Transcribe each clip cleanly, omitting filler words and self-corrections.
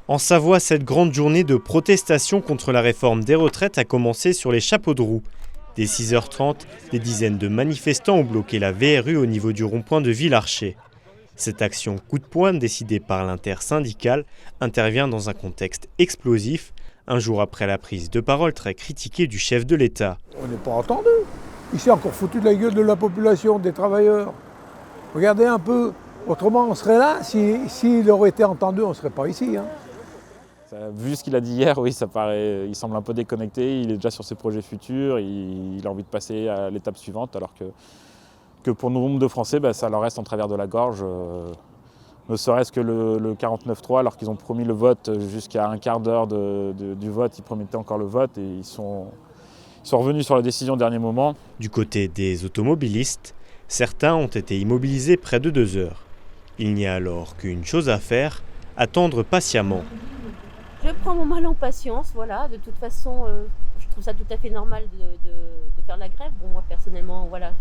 En Savoie, cette grande journée de protestation contre la réforme des retraites a commencé sur les chapeaux de roue. Dès 6h30, des dizaines de manifestants ont bloqué la VRU au niveau du rond-point de Villarcher. Cette action coup de poing décidée par l'intersyndicale intervient dans un contexte explosif, un jour après la prise de parole très critiquée du chef de l'État. On n'est pas entendu. Il s'est encore foutu de la gueule de la population, des travailleurs. Regardez un peu, autrement on serait là, s'il aurait été entendu, on ne serait pas ici. Vu ce qu'il a dit hier, oui, il semble un peu déconnecté, il est déjà sur ses projets futurs, il a envie de passer à l'étape suivante, alors que pour nombre de Français, ça leur reste en travers de la gorge. Ne serait-ce que le 49.3, alors qu'ils ont promis le vote jusqu'à un quart d'heure du vote, ils promettaient encore le vote et ils sont revenus sur la décision au dernier moment. Du côté des automobilistes, certains ont été immobilisés près de 2 heures. Il n'y a alors qu'une chose à faire, attendre patiemment. Je prends mon mal en patience, voilà. De toute façon, je trouve ça tout à fait normal de faire la grève. Bon, moi personnellement, voilà,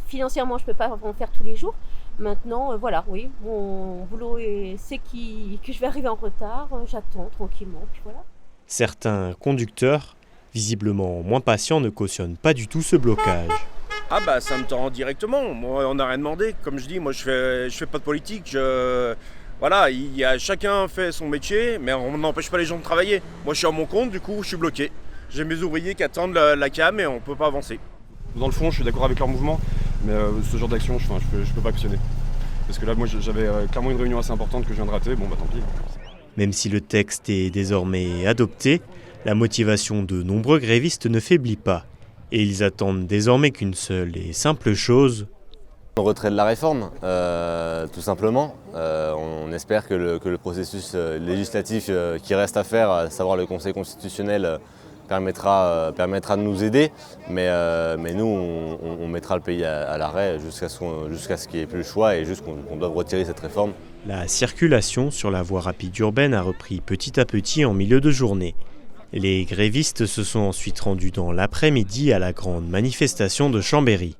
financièrement, je ne peux pas en faire tous les jours. Maintenant, voilà, oui, mon boulot c'est que je vais arriver en retard. J'attends tranquillement, puis voilà. Certains conducteurs, visiblement moins patients, ne cautionnent pas du tout ce blocage. Ah ça me tend directement. Moi, on n'a rien demandé. Comme je dis, moi, je fais pas de politique. Voilà, chacun fait son métier, mais on n'empêche pas les gens de travailler. Moi, je suis à mon compte, du coup, je suis bloqué. J'ai mes ouvriers qui attendent la cam et on ne peut pas avancer. Dans le fond, je suis d'accord avec leur mouvement, mais ce genre d'action, je peux pas cautionner. Parce que là, moi, j'avais clairement une réunion assez importante que je viens de rater, tant pis. Même si le texte est désormais adopté, la motivation de nombreux grévistes ne faiblit pas. Et ils attendent désormais qu'une seule et simple chose: le retrait de la réforme, tout simplement. On espère que le processus législatif qui reste à faire, à savoir le Conseil constitutionnel, permettra de nous aider. Mais nous, on mettra le pays à l'arrêt jusqu'à ce qu'il n'y ait plus le choix et juste qu'on doive retirer cette réforme. La circulation sur la voie rapide urbaine a repris petit à petit en milieu de journée. Les grévistes se sont ensuite rendus dans l'après-midi à la grande manifestation de Chambéry.